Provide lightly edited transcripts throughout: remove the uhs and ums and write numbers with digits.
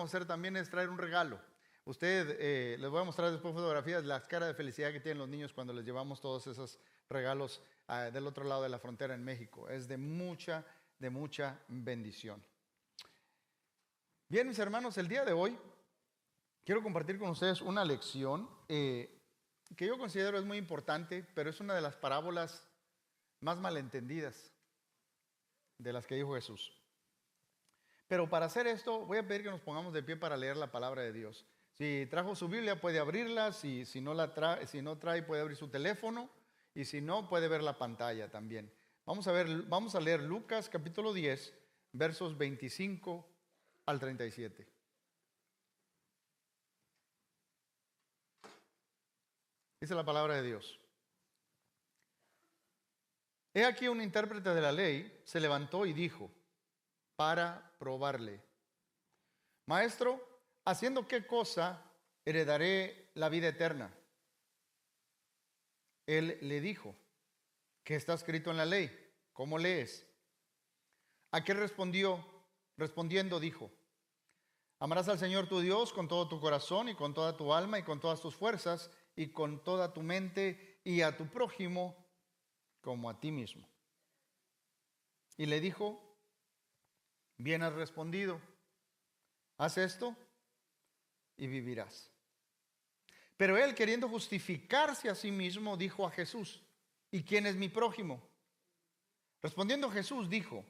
Vamos a hacer también es traer un regalo. Les voy a mostrar después fotografías de las caras de felicidad que tienen los niños cuando les llevamos todos esos regalos del otro lado de la frontera en México. Es de mucha bendición. Bien, mis hermanos, el día de hoy quiero compartir con ustedes una lección que yo considero es muy importante, pero es una de las parábolas más malentendidas de las que dijo Jesús. Pero para hacer esto, voy a pedir que nos pongamos de pie para leer la palabra de Dios. Si trajo su Biblia, puede abrirla. Si no trae, puede abrir su teléfono. Y si no, puede ver la pantalla también. Vamos a leer Lucas capítulo 10, versos 25 al 37. Dice la palabra de Dios. He aquí un intérprete de la ley se levantó y dijo, para probarle: Maestro, ¿haciendo qué cosa heredaré la vida eterna? Él le dijo, ¿qué está escrito en la ley? ¿Cómo lees? ¿A qué respondió? Respondiendo dijo, amarás al Señor tu Dios con todo tu corazón y con toda tu alma y con todas tus fuerzas y con toda tu mente, y a tu prójimo como a ti mismo. Y le dijo, bien has respondido, haz esto y vivirás. Pero él, queriendo justificarse a sí mismo, dijo a Jesús, ¿y quién es mi prójimo? Respondiendo Jesús dijo,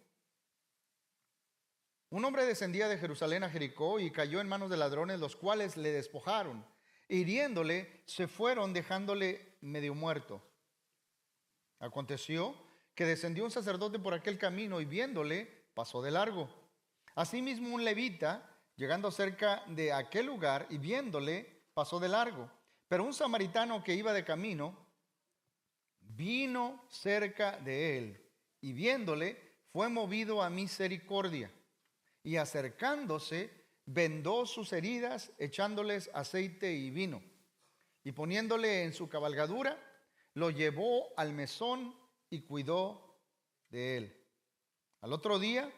un hombre descendía de Jerusalén a Jericó y cayó en manos de ladrones, los cuales le despojaron. Hiriéndole, se fueron dejándole medio muerto. Aconteció que descendió un sacerdote por aquel camino y viéndole, pasó de largo. Asimismo un levita, llegando cerca de aquel lugar y viéndole, pasó de largo. Pero un samaritano que iba de camino, vino cerca de él y viéndole, fue movido a misericordia. Y acercándose, vendó sus heridas, echándoles aceite y vino. Y poniéndole en su cabalgadura, lo llevó al mesón y cuidó de él. Al otro día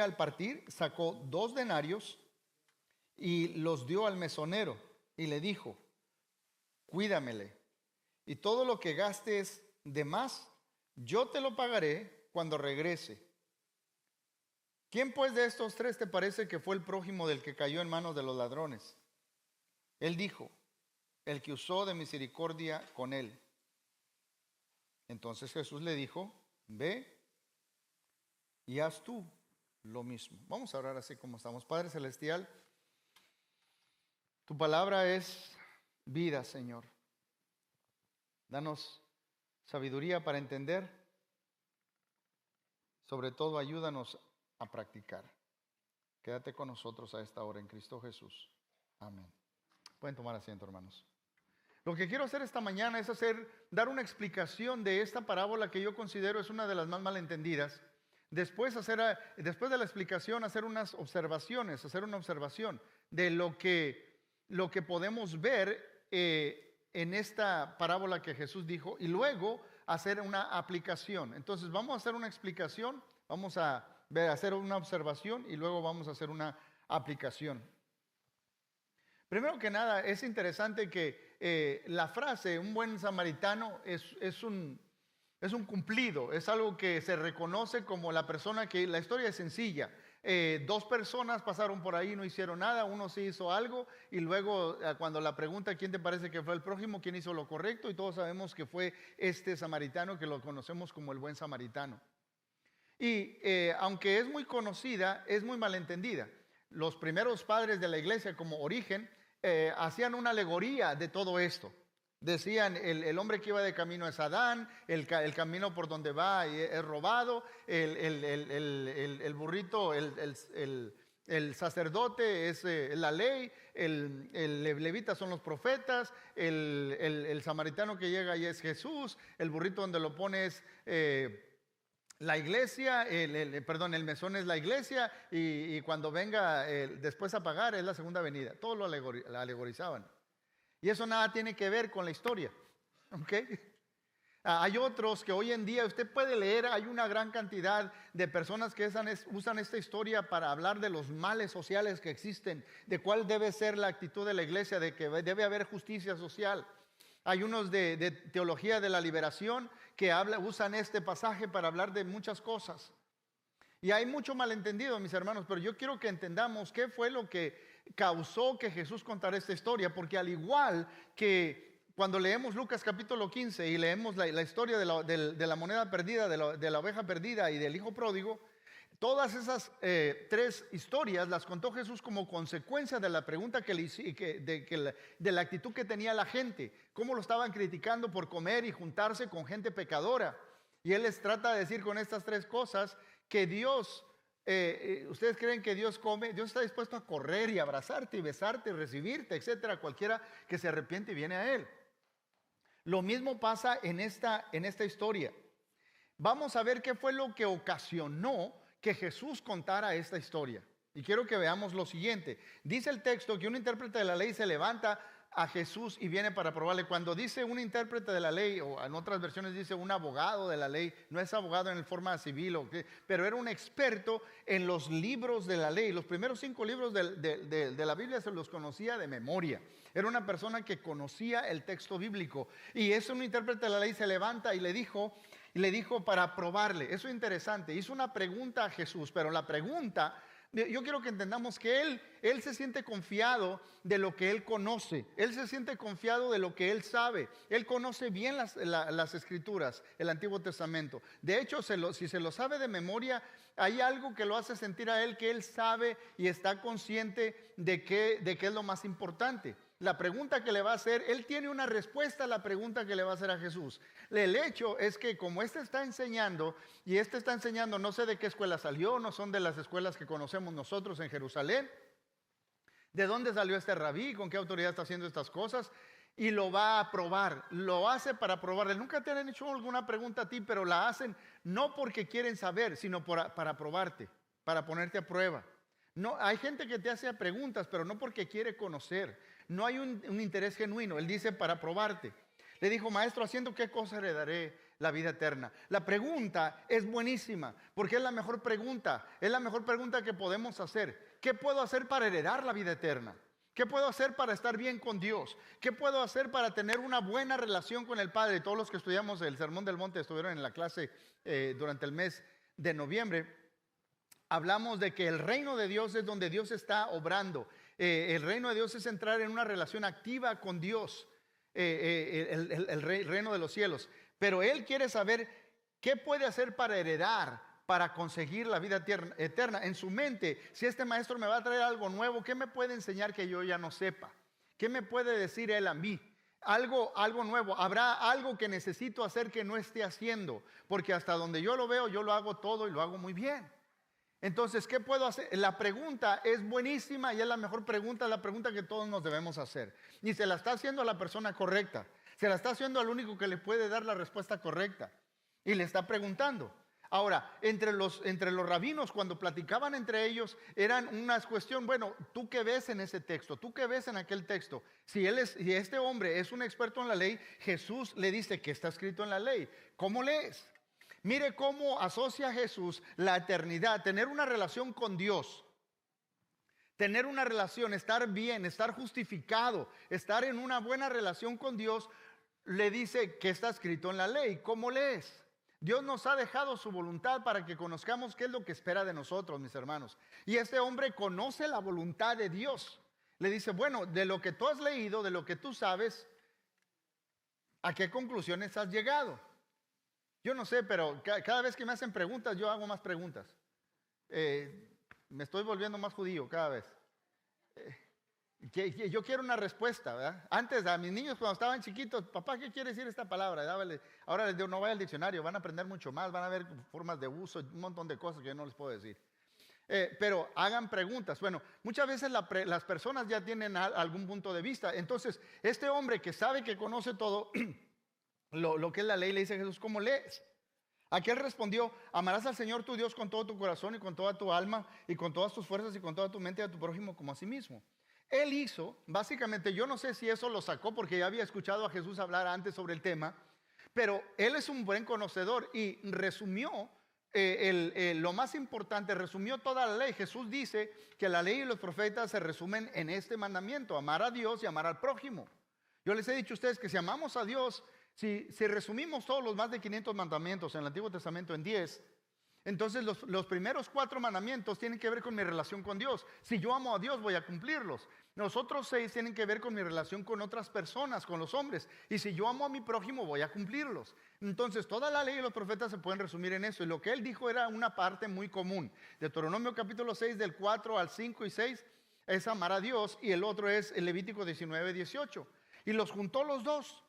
al partir, sacó 2 denarios y los dio al mesonero y le dijo, cuídamele, y todo lo que gastes de más, yo te lo pagaré cuando regrese. ¿Quién pues de estos 3 te parece que fue el prójimo del que cayó en manos de los ladrones? Él dijo, el que usó de misericordia con él. Entonces Jesús le dijo, ve y haz tú lo mismo. Vamos a orar así como estamos. Padre Celestial, tu palabra es vida, Señor. Danos sabiduría para entender. Sobre todo, ayúdanos a practicar. Quédate con nosotros a esta hora en Cristo Jesús. Amén. Pueden tomar asiento, hermanos. Lo que quiero hacer esta mañana es dar una explicación de esta parábola que yo considero es una de las más malentendidas. Después de la explicación, hacer una observación de lo que podemos ver en esta parábola que Jesús dijo, y luego hacer una aplicación. Entonces vamos a hacer una explicación, vamos a hacer una observación y luego vamos a hacer una aplicación. Primero que nada, es interesante que la frase, un buen samaritano, es un cumplido, es algo que se reconoce como la persona que, la historia es sencilla. 2 personas pasaron por ahí, no hicieron nada, uno sí hizo algo, y luego cuando la pregunta, ¿quién te parece que fue el prójimo? ¿Quién hizo lo correcto? Y todos sabemos que fue este samaritano, que lo conocemos como el buen samaritano. Y aunque es muy conocida, es muy malentendida. Los primeros padres de la iglesia, como Origen, hacían una alegoría de todo esto. Decían, el hombre que iba de camino es Adán, el camino por donde va es robado, el burrito, el sacerdote es la ley, el levita son los profetas, el samaritano que llega ahí es Jesús, el burrito donde lo pones la iglesia, el mesón es la iglesia, y cuando venga después a pagar es la segunda venida. Todo lo alegorizaban. Y eso nada tiene que ver con la historia. ¿Okay? Hay otros que hoy en día usted puede leer, hay una gran cantidad de personas que usan esta historia para hablar de los males sociales que existen, de cuál debe ser la actitud de la iglesia, de que debe haber justicia social. Hay unos de teología de la liberación que usan este pasaje para hablar de muchas cosas. Y hay mucho malentendido, mis hermanos, pero yo quiero que entendamos qué fue lo que causó que Jesús contara esta historia, porque al igual que cuando leemos Lucas capítulo 15 y leemos la historia de la moneda perdida, de la oveja perdida y del hijo pródigo, todas esas tres historias las contó Jesús como consecuencia de la pregunta que le hizo, de la actitud que tenía la gente, cómo lo estaban criticando por comer y juntarse con gente pecadora. Y Él les trata de decir con estas tres cosas que Dios, ustedes creen que Dios come, Dios está dispuesto a correr y abrazarte y besarte y recibirte, etcétera, cualquiera que se arrepiente y viene a Él. Lo mismo pasa en esta historia. Vamos a ver qué fue lo que ocasionó que Jesús contara esta historia. Y quiero que veamos lo siguiente. Dice el texto que un intérprete de la ley se levanta a Jesús y viene para probarle. Cuando dice un intérprete de la ley, o en otras versiones dice un abogado de la ley, no es abogado en forma civil, pero era un experto en los libros de la ley. Los primeros 5 libros de la Biblia se los conocía de memoria. Era una persona que conocía el texto bíblico. Y es un intérprete de la ley, se levanta y le dijo para probarle. Eso es interesante. Hizo una pregunta a Jesús, pero la pregunta, yo quiero que entendamos que él se siente confiado de lo que él conoce. Él se siente confiado de lo que él sabe. Él conoce bien las escrituras, el Antiguo Testamento. De hecho, si se lo sabe de memoria, hay algo que lo hace sentir a él que él sabe y está consciente de qué es lo más importante. La pregunta que le va a hacer, él tiene una respuesta a la pregunta que le va a hacer a Jesús. El hecho es que como está enseñando, no sé de qué escuela salió, no son de las escuelas que conocemos nosotros en Jerusalén. ¿De dónde salió este rabí? ¿Con qué autoridad está haciendo estas cosas? Y lo va a probar, lo hace para probarle. Nunca te han hecho alguna pregunta a ti, pero la hacen no porque quieren saber, sino para probarte, para ponerte a prueba. No, hay gente que te hace preguntas, pero no porque quiere conocer. No hay un interés genuino. Él dice para probarte. Le dijo, maestro, ¿haciendo qué cosa heredaré la vida eterna? La pregunta es buenísima, porque es la mejor pregunta. Es la mejor pregunta que podemos hacer. ¿Qué puedo hacer para heredar la vida eterna? ¿Qué puedo hacer para estar bien con Dios? ¿Qué puedo hacer para tener una buena relación con el Padre? Todos los que estudiamos el Sermón del Monte estuvieron en la clase durante el mes de noviembre. Hablamos de que el reino de Dios es donde Dios está obrando. El reino de Dios es entrar en una relación activa con Dios, el reino de los cielos. Pero Él quiere saber qué puede hacer para heredar, para conseguir la vida eterna. En su mente, si este maestro me va a traer algo nuevo, ¿qué me puede enseñar que yo ya no sepa? ¿Qué me puede decir Él a mí? Algo nuevo. Habrá algo que necesito hacer que no esté haciendo, porque hasta donde yo lo veo, yo lo hago todo y lo hago muy bien. Entonces, ¿qué puedo hacer? La pregunta es buenísima y es la mejor pregunta, la pregunta que todos nos debemos hacer. Y se la está haciendo a la persona correcta. Se la está haciendo al único que le puede dar la respuesta correcta. Y le está preguntando. Ahora, entre los rabinos, cuando platicaban entre ellos, eran una cuestión, bueno, ¿tú qué ves en ese texto? ¿Tú qué ves en aquel texto? Si este hombre es un experto en la ley, Jesús le dice que está escrito en la ley. ¿Cómo lees? Mire cómo asocia Jesús la eternidad, tener una relación con Dios, tener una relación, estar bien, estar justificado, estar en una buena relación con Dios, le dice que está escrito en la ley. ¿Cómo lees? Dios nos ha dejado su voluntad para que conozcamos qué es lo que espera de nosotros, mis hermanos. Y este hombre conoce la voluntad de Dios. Le dice, bueno, de lo que tú has leído, de lo que tú sabes, ¿a qué conclusiones has llegado? Yo no sé, pero cada vez que me hacen preguntas, yo hago más preguntas. Me estoy volviendo más judío cada vez. Yo quiero una respuesta, ¿verdad? Antes, a mis niños cuando estaban chiquitos, papá, ¿qué quiere decir esta palabra? Ahora les digo, no vaya al diccionario, van a aprender mucho más, van a ver formas de uso, un montón de cosas que yo no les puedo decir. Pero hagan preguntas. Bueno, muchas veces las personas ya tienen algún punto de vista. Entonces, este hombre que sabe que conoce todo... Lo que es la ley, le dice a Jesús, ¿cómo lees? Aquel respondió, amarás al Señor tu Dios con todo tu corazón y con toda tu alma y con todas tus fuerzas y con toda tu mente y a tu prójimo como a sí mismo. Él hizo, básicamente, yo no sé si eso lo sacó porque ya había escuchado a Jesús hablar antes sobre el tema, Pero Él es un buen conocedor y resumió lo más importante, resumió toda la ley. Jesús dice que la ley y los profetas se resumen en este mandamiento: amar a Dios y amar al prójimo. Yo les he dicho a ustedes que si amamos a Dios, si resumimos todos los más de 500 mandamientos en el Antiguo Testamento en 10, entonces los primeros 4 mandamientos tienen que ver con mi relación con Dios. Si yo amo a Dios, voy a cumplirlos. Los otros 6 tienen que ver con mi relación con otras personas, con los hombres. Y si yo amo a mi prójimo, voy a cumplirlos. Entonces toda la ley y los profetas se pueden resumir en eso. Y lo que Él dijo era una parte muy común. Deuteronomio capítulo 6, del 4 al 5 y 6 es amar a Dios, y el otro es el Levítico 19, 18. Y los juntó los dos.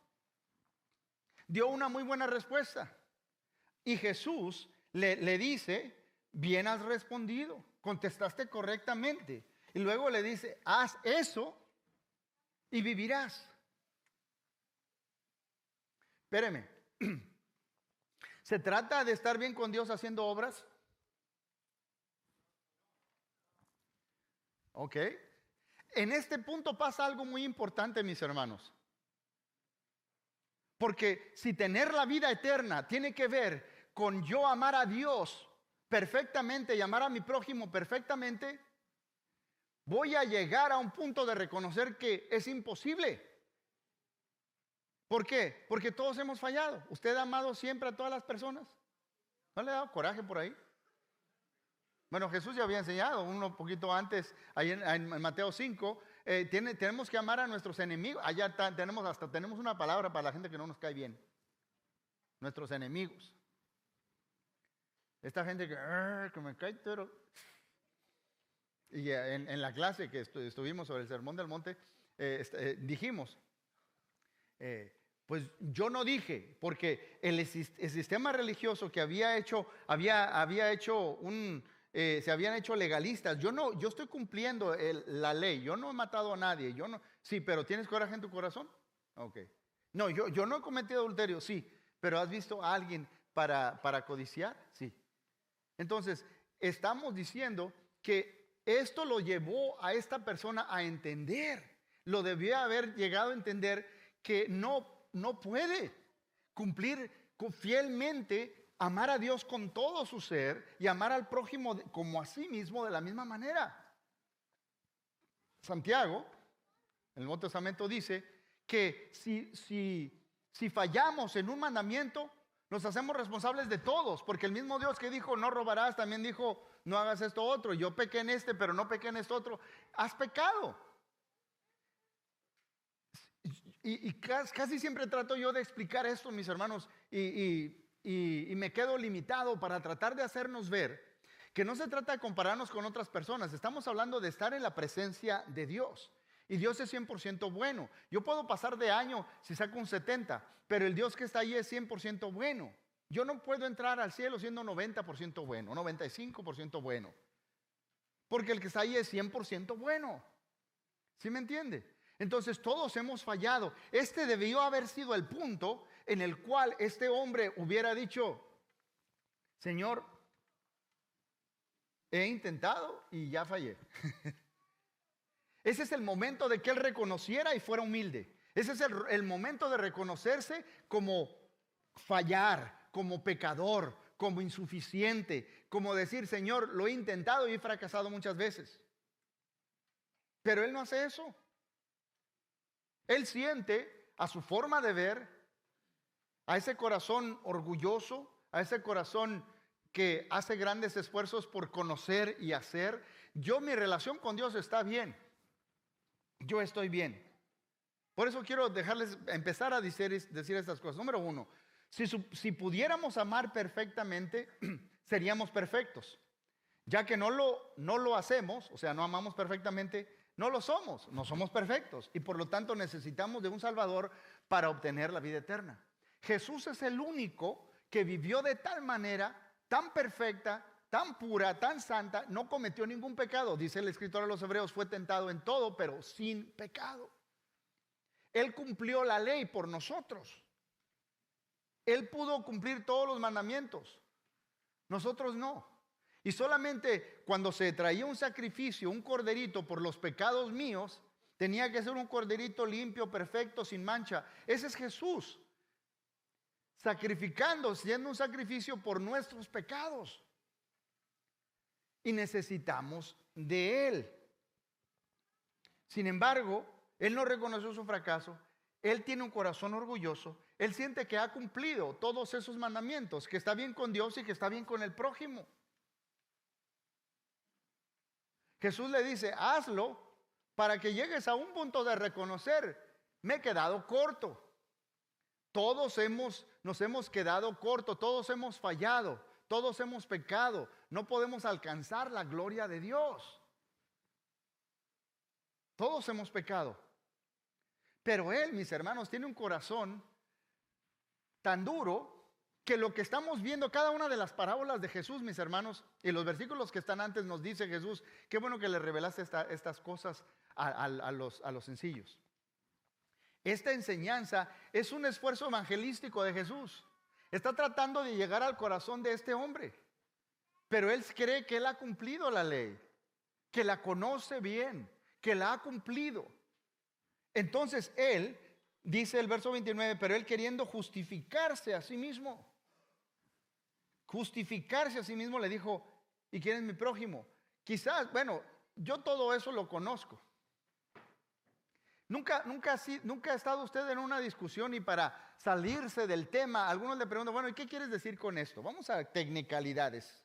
Dio una muy buena respuesta. Y Jesús le dice: bien has respondido, contestaste correctamente. Y luego le dice: haz eso y vivirás. Espéreme. ¿Se trata de estar bien con Dios haciendo obras? Ok. En este punto pasa algo muy importante, mis hermanos. Porque si tener la vida eterna tiene que ver con yo amar a Dios perfectamente y amar a mi prójimo perfectamente, voy a llegar a un punto de reconocer que es imposible. ¿Por qué? Porque todos hemos fallado. ¿Usted ha amado siempre a todas las personas? ¿No le ha dado coraje por ahí? Bueno, Jesús ya había enseñado un poquito antes, ahí en Mateo 5, tenemos que amar a nuestros enemigos. Allá tenemos una palabra para la gente que no nos cae bien: nuestros enemigos. Esta gente que me cae, pero... Y en la clase que estuvimos sobre el Sermón del Monte, dijimos, pues yo no dije, porque el sistema religioso que había hecho, se habían hecho legalistas. Yo estoy cumpliendo la ley, yo no he matado a nadie, sí, pero ¿tienes coraje en tu corazón? Ok. No, yo no he cometido adulterio, sí, pero ¿has visto a alguien para codiciar? Sí. Entonces, estamos diciendo que esto lo llevó a esta persona a entender, lo debió haber llegado a entender, que no puede cumplir fielmente, amar a Dios con todo su ser y amar al prójimo como a sí mismo de la misma manera. Santiago, en el Nuevo Testamento, dice que si fallamos en un mandamiento, nos hacemos responsables de todos, porque el mismo Dios que dijo no robarás, también dijo no hagas esto otro. Yo pequé en este, pero no pequé en esto otro. Has pecado. Y casi siempre trato yo de explicar esto, mis hermanos, y me quedo limitado para tratar de hacernos ver que no se trata de compararnos con otras personas. Estamos hablando de estar en la presencia de Dios. Y Dios es 100% bueno. Yo puedo pasar de año si saco un 70, pero el Dios que está ahí es 100% bueno. Yo no puedo entrar al cielo siendo 90% bueno, 95% bueno, porque el que está ahí es 100% bueno. ¿Sí me entiende? Entonces todos hemos fallado. Este debió haber sido el punto en el cual este hombre hubiera dicho: Señor, he intentado y ya fallé. Ese es el momento de que él reconociera y fuera humilde. Ese es el momento de reconocerse como fallar, como pecador, como insuficiente, como decir: Señor, lo he intentado y he fracasado muchas veces. Pero él no hace eso. Él siente, a su forma de ver, a ese corazón orgulloso, a ese corazón que hace grandes esfuerzos por conocer y hacer. Mi relación con Dios está bien. Yo estoy bien. Por eso quiero empezar a decir estas cosas. Número 1, si pudiéramos amar perfectamente, seríamos perfectos. Ya que no lo hacemos, o sea, no amamos perfectamente, no lo somos, no somos perfectos. Y por lo tanto necesitamos de un Salvador para obtener la vida eterna. Jesús es el único que vivió de tal manera, tan perfecta, tan pura, tan santa, no cometió ningún pecado. Dice el escritor a los Hebreos: fue tentado en todo, pero sin pecado. Él cumplió la ley por nosotros. Él pudo cumplir todos los mandamientos. Nosotros no. Y solamente cuando se traía un sacrificio, un corderito por los pecados míos, tenía que ser un corderito limpio, perfecto, sin mancha. Ese es Jesús. sacrificando, siendo un sacrificio por nuestros pecados. Y necesitamos de Él. Sin embargo, Él no reconoció su fracaso. Él tiene un corazón orgulloso. Él siente que ha cumplido todos esos mandamientos, que está bien con Dios y que está bien con el prójimo. Jesús le dice, hazlo para que llegues a un punto de reconocer, me he quedado corto. Todos nos hemos quedado cortos, todos hemos fallado, todos hemos pecado. No podemos alcanzar la gloria de Dios. Todos hemos pecado. Pero Él, mis hermanos, tiene un corazón tan duro que lo que estamos viendo, cada una de las parábolas de Jesús, mis hermanos, y los versículos que están antes nos dice Jesús, qué bueno que le revelaste estas cosas a los sencillos. Esta enseñanza es un esfuerzo evangelístico de Jesús. Está tratando de llegar al corazón de este hombre. Pero él cree que él ha cumplido la ley, que la conoce bien, que la ha cumplido. Entonces él, dice el verso 29, pero él queriendo justificarse a sí mismo. Justificarse a sí mismo le dijo, ¿y quién es mi prójimo? Quizás, bueno, yo todo eso lo conozco. Nunca ha estado usted en una discusión y para salirse del tema, algunos le preguntan, bueno, ¿y qué quieres decir con esto? Vamos a tecnicalidades.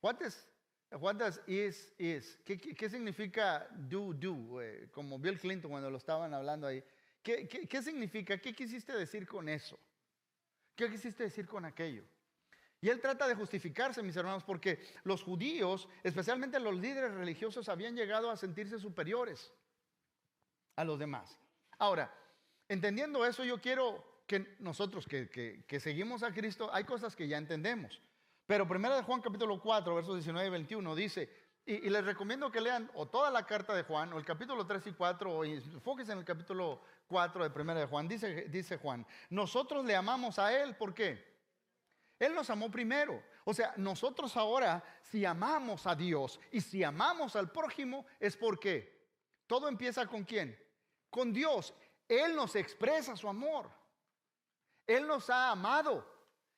What does is? ¿Qué significa do? Como Bill Clinton cuando lo estaban hablando ahí. ¿Qué significa? ¿Qué quisiste decir con eso? ¿Qué quisiste decir con aquello? Y él trata de justificarse, mis hermanos, porque los judíos, especialmente los líderes religiosos, habían llegado a sentirse superiores a los demás. Ahora, entendiendo eso, yo quiero que nosotros que seguimos a Cristo, hay cosas que ya entendemos. Pero 1 Juan capítulo 4, versos 19 y 21 dice, y les recomiendo que lean o toda la carta de Juan, o el capítulo 3 y 4, o enfóquense en el capítulo 4 de 1 de Juan. Dice Juan, nosotros le amamos a Él, ¿por qué? Él nos amó primero. O sea, nosotros ahora, si amamos a Dios y si amamos al prójimo, es porque todo empieza ¿con quién? Con Dios. Él nos expresa su amor. Él nos ha amado.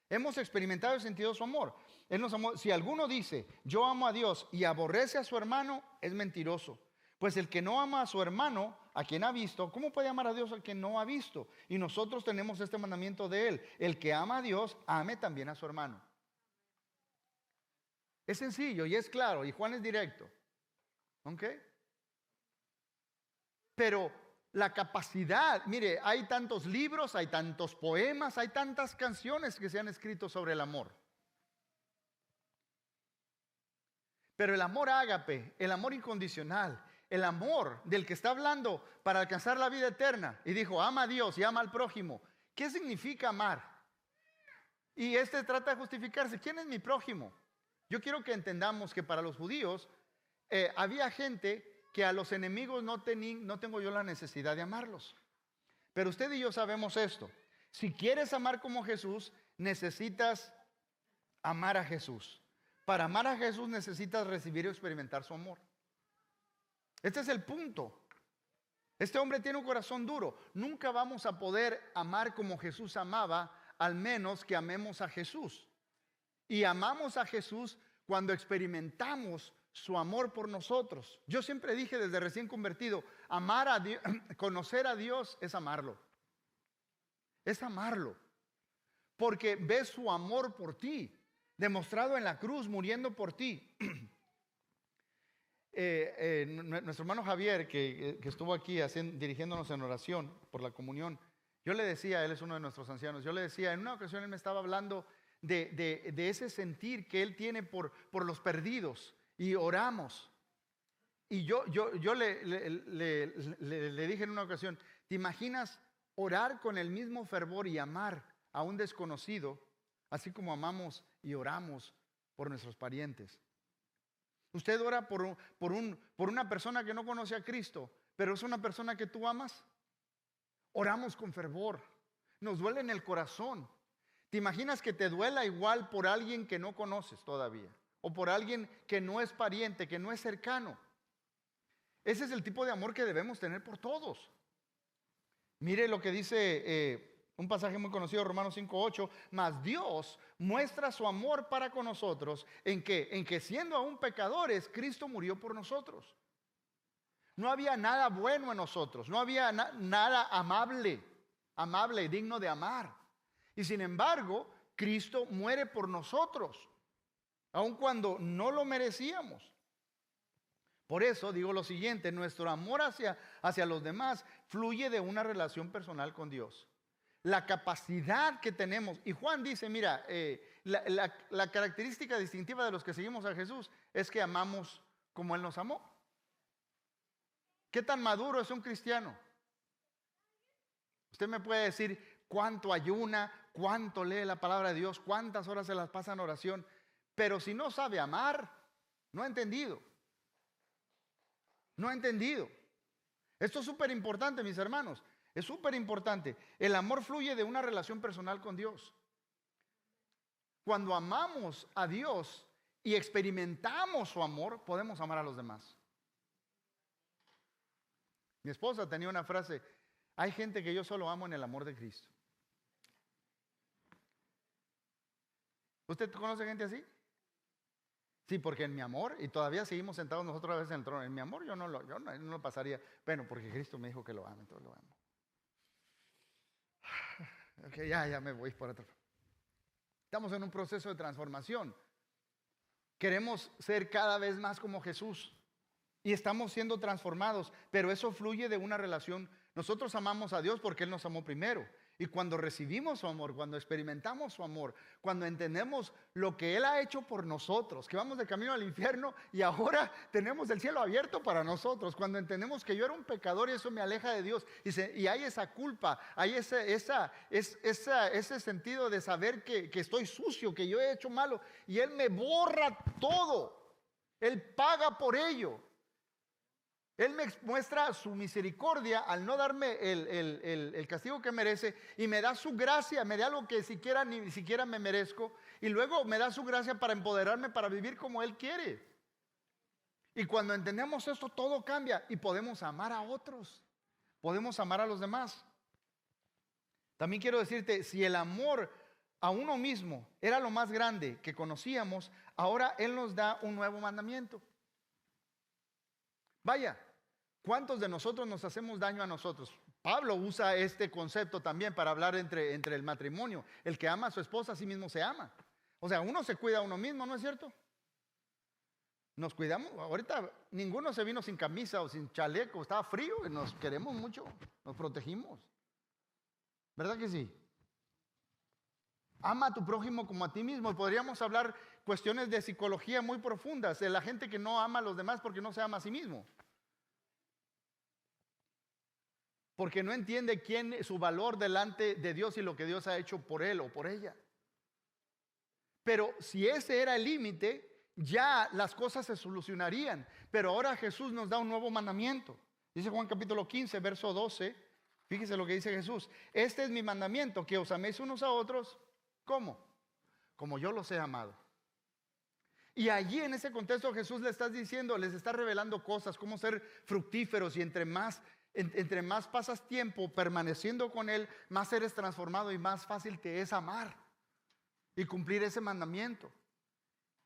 Hemos experimentado y sentido su amor. Él nos amó. Si alguno dice, yo amo a Dios y aborrece a su hermano, es mentiroso. Pues el que no ama a su hermano, a quien ha visto, ¿cómo puede amar a Dios al que no ha visto? Y nosotros tenemos este mandamiento de Él. El que ama a Dios, ame también a su hermano. Es sencillo y es claro, y Juan es directo. ¿Ok? Pero la capacidad, mire, hay tantos libros, hay tantos poemas, hay tantas canciones que se han escrito sobre el amor. Pero el amor ágape, el amor incondicional, el amor del que está hablando para alcanzar la vida eterna, y dijo, ama a Dios y ama al prójimo. ¿Qué significa amar? Y trata de justificarse. ¿Quién es mi prójimo? Yo quiero que entendamos que para los judíos había gente que a los enemigos no tengo yo la necesidad de amarlos. Pero usted y yo sabemos esto. Si quieres amar como Jesús, necesitas amar a Jesús. Para amar a Jesús necesitas recibir y experimentar su amor. Este es el punto. Este hombre tiene un corazón duro. Nunca vamos a poder amar como Jesús amaba, al menos que amemos a Jesús. Y amamos a Jesús cuando experimentamos su amor por nosotros. Yo siempre dije desde recién convertido, amar a Dios, conocer a Dios es amarlo. Es amarlo. Porque ves su amor por ti, demostrado en la cruz, muriendo por ti. Nuestro hermano Javier, que estuvo aquí dirigiéndonos en oración por la comunión, yo le decía, él es uno de nuestros ancianos, yo le decía, en una ocasión él me estaba hablando de ese sentir que él tiene por los perdidos, y oramos. Y yo le dije en una ocasión, ¿te imaginas orar con el mismo fervor y amar a un desconocido, así como amamos y oramos por nuestros parientes? Usted ora por una persona que no conoce a Cristo, pero es una persona que tú amas. Oramos con fervor. Nos duele en el corazón. ¿Te imaginas que te duela igual por alguien que no conoces todavía? O por alguien que no es pariente, que no es cercano. Ese es el tipo de amor que debemos tener por todos. Mire lo que dice un pasaje muy conocido, Romanos 5:8, mas Dios muestra su amor para con nosotros en que siendo aún pecadores, Cristo murió por nosotros. No había nada bueno en nosotros, no había nada amable y digno de amar. Y sin embargo, Cristo muere por nosotros, aun cuando no lo merecíamos. Por eso digo lo siguiente, nuestro amor hacia los demás fluye de una relación personal con Dios. La capacidad que tenemos, y Juan dice, mira, la característica distintiva de los que seguimos a Jesús es que amamos como Él nos amó. ¿Qué tan maduro es un cristiano? Usted me puede decir cuánto ayuna, cuánto lee la palabra de Dios, cuántas horas se las pasa en oración, pero si no sabe amar, no ha entendido. No ha entendido. Esto es súper importante, mis hermanos. Es súper importante. El amor fluye de una relación personal con Dios. Cuando amamos a Dios y experimentamos su amor, podemos amar a los demás. Mi esposa tenía una frase: hay gente que yo solo amo en el amor de Cristo. ¿Usted conoce gente así? Sí, porque en mi amor, y todavía seguimos sentados nosotros a veces en el trono, en mi amor yo no lo pasaría. Bueno, porque Cristo me dijo que lo ame, entonces lo amo. Ok, ya me voy por otro. Estamos en un proceso de transformación. Queremos ser cada vez más como Jesús. Y estamos siendo transformados, pero eso fluye de una relación. Nosotros amamos a Dios porque Él nos amó primero. Y cuando recibimos su amor, cuando experimentamos su amor, cuando entendemos lo que Él ha hecho por nosotros, que vamos de camino al infierno y ahora tenemos el cielo abierto para nosotros, cuando entendemos que yo era un pecador y eso me aleja de Dios, y hay esa culpa, hay ese sentido de saber que estoy sucio, que yo he hecho malo, y Él me borra todo. Él paga por ello. Él me muestra su misericordia al no darme el castigo que merece, y me da su gracia, me da algo que ni siquiera me merezco, y luego me da su gracia para empoderarme para vivir como Él quiere. Y cuando entendemos esto, todo cambia y podemos amar a otros, podemos amar a los demás. También quiero decirte, si el amor a uno mismo era lo más grande que conocíamos, ahora Él nos da un nuevo mandamiento. Vaya, ¿cuántos de nosotros nos hacemos daño a nosotros? Pablo usa este concepto también para hablar entre el matrimonio. El que ama a su esposa a sí mismo se ama. O sea, uno se cuida a uno mismo, ¿no es cierto? Nos cuidamos. Ahorita ninguno se vino sin camisa o sin chaleco. Estaba frío y nos queremos mucho. Nos protegimos. ¿Verdad que sí? Ama a tu prójimo como a ti mismo. Podríamos hablar cuestiones de psicología muy profundas, de la gente que no ama a los demás porque no se ama a sí mismo. Porque no entiende su valor delante de Dios y lo que Dios ha hecho por él o por ella. Pero si ese era el límite, ya las cosas se solucionarían. Pero ahora Jesús nos da un nuevo mandamiento. Dice Juan capítulo 15, verso 12. Fíjese lo que dice Jesús. Este es mi mandamiento, que os améis unos a otros. ¿Cómo? Como yo los he amado. Y allí en ese contexto Jesús le está diciendo, les está revelando cosas, cómo ser fructíferos, y entre más pasas tiempo permaneciendo con Él, más eres transformado y más fácil te es amar y cumplir ese mandamiento.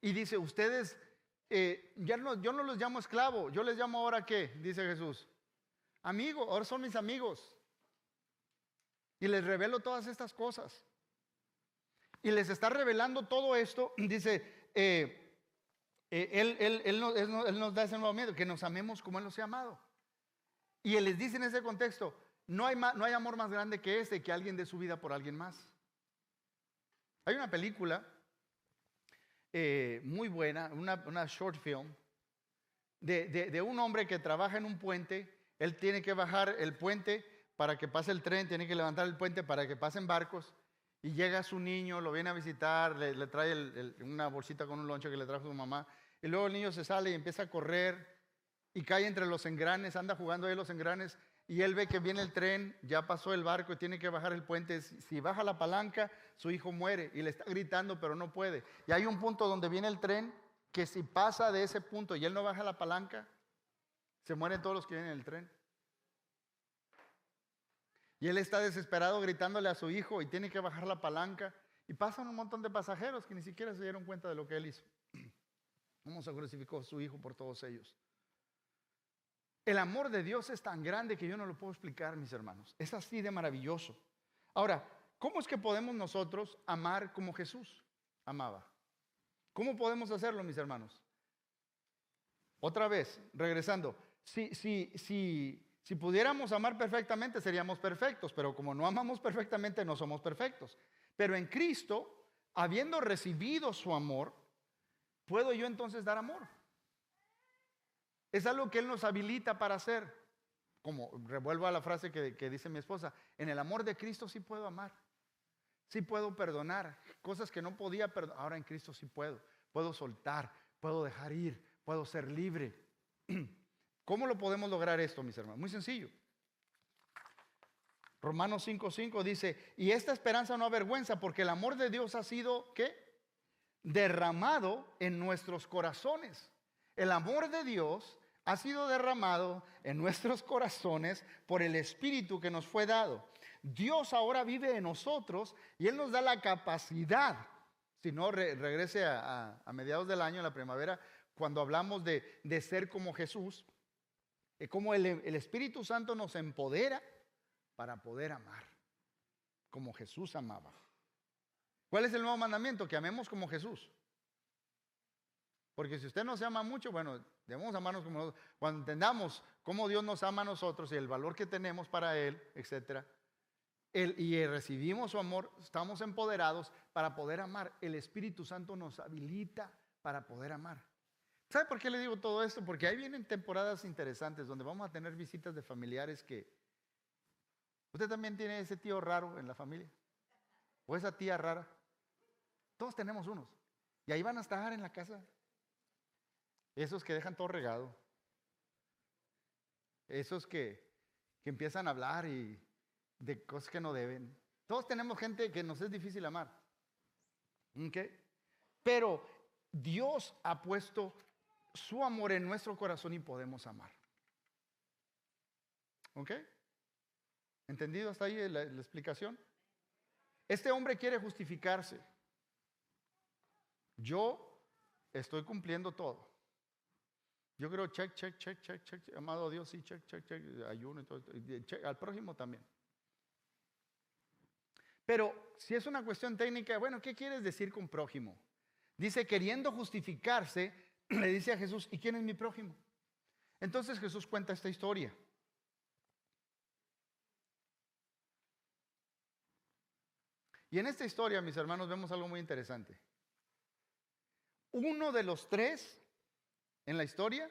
Y dice, ustedes, yo no los llamo esclavo, yo les llamo ahora ¿qué? Dice Jesús, amigo, ahora son mis amigos. Y les revelo todas estas cosas. Y les está revelando todo esto, dice, Él nos da ese nuevo miedo, que nos amemos como Él nos ha amado. Y Él les dice en ese contexto, no hay amor más grande que este, que alguien dé su vida por alguien más. Hay una película muy buena, una short film, de un hombre que trabaja en un puente. Él tiene que bajar el puente para que pase el tren, tiene que levantar el puente para que pasen barcos. Y llega su niño, lo viene a visitar, le trae una bolsita con un lonche que le trajo su mamá. Y luego el niño se sale y empieza a correr y cae entre los engranes, anda jugando ahí los engranes. Y él ve que viene el tren, ya pasó el barco y tiene que bajar el puente. Si baja la palanca, su hijo muere y le está gritando, pero no puede. Y hay un punto donde viene el tren que si pasa de ese punto y él no baja la palanca, se mueren todos los que vienen en el tren. Y él está desesperado gritándole a su hijo y tiene que bajar la palanca. Y pasan un montón de pasajeros que ni siquiera se dieron cuenta de lo que él hizo. Cómo se crucificó a su hijo por todos ellos. El amor de Dios es tan grande que yo no lo puedo explicar, mis hermanos. Es así de maravilloso. Ahora, ¿cómo es que podemos nosotros amar como Jesús amaba? ¿Cómo podemos hacerlo, mis hermanos? Otra vez, regresando. Si pudiéramos amar perfectamente, seríamos perfectos. Pero como no amamos perfectamente, no somos perfectos. Pero en Cristo, habiendo recibido su amor, ¿puedo yo entonces dar amor? Es algo que Él nos habilita para hacer. Como revuelvo a la frase que dice mi esposa, en el amor de Cristo sí puedo amar. Sí puedo perdonar. Cosas que no podía perdonar, ahora en Cristo sí puedo. Puedo soltar, puedo dejar ir, puedo ser libre. ¿Cómo lo podemos lograr esto, mis hermanos? Muy sencillo. Romanos 5:5 dice, y esta esperanza no avergüenza, porque el amor de Dios ha sido, ¿qué? Derramado en nuestros corazones. El amor de Dios ha sido derramado en nuestros corazones por el Espíritu que nos fue dado. Dios ahora vive en nosotros y Él nos da la capacidad. Si no, regrese a mediados del año, en la primavera, cuando hablamos de ser como Jesús, como el Espíritu Santo nos empodera para poder amar, como Jesús amaba. ¿Cuál es el nuevo mandamiento? Que amemos como Jesús. Porque si usted no se ama mucho, bueno, debemos amarnos como nosotros. Cuando entendamos cómo Dios nos ama a nosotros y el valor que tenemos para Él, etcétera, y recibimos su amor, estamos empoderados para poder amar. El Espíritu Santo nos habilita para poder amar. ¿Sabe por qué le digo todo esto? Porque ahí vienen temporadas interesantes donde vamos a tener visitas de familiares que... ¿Usted también tiene ese tío raro en la familia? ¿O esa tía rara? Todos tenemos unos. Y ahí van a estar en la casa. Esos que dejan todo regado. Esos que empiezan a hablar y de cosas que no deben. Todos tenemos gente que nos es difícil amar. ¿Ok? Pero Dios ha puesto su amor en nuestro corazón y podemos amar. ¿Ok? ¿Entendido hasta ahí la explicación? Este hombre quiere justificarse. Yo estoy cumpliendo todo. Yo creo check, amado a Dios, sí, check, ayuno y todo, check, al prójimo también. Pero si es una cuestión técnica, bueno, ¿qué quieres decir con prójimo? Dice, queriendo justificarse, le dice a Jesús, ¿y quién es mi prójimo? Entonces Jesús cuenta esta historia. Y en esta historia, mis hermanos, vemos algo muy interesante. Uno de los tres en la historia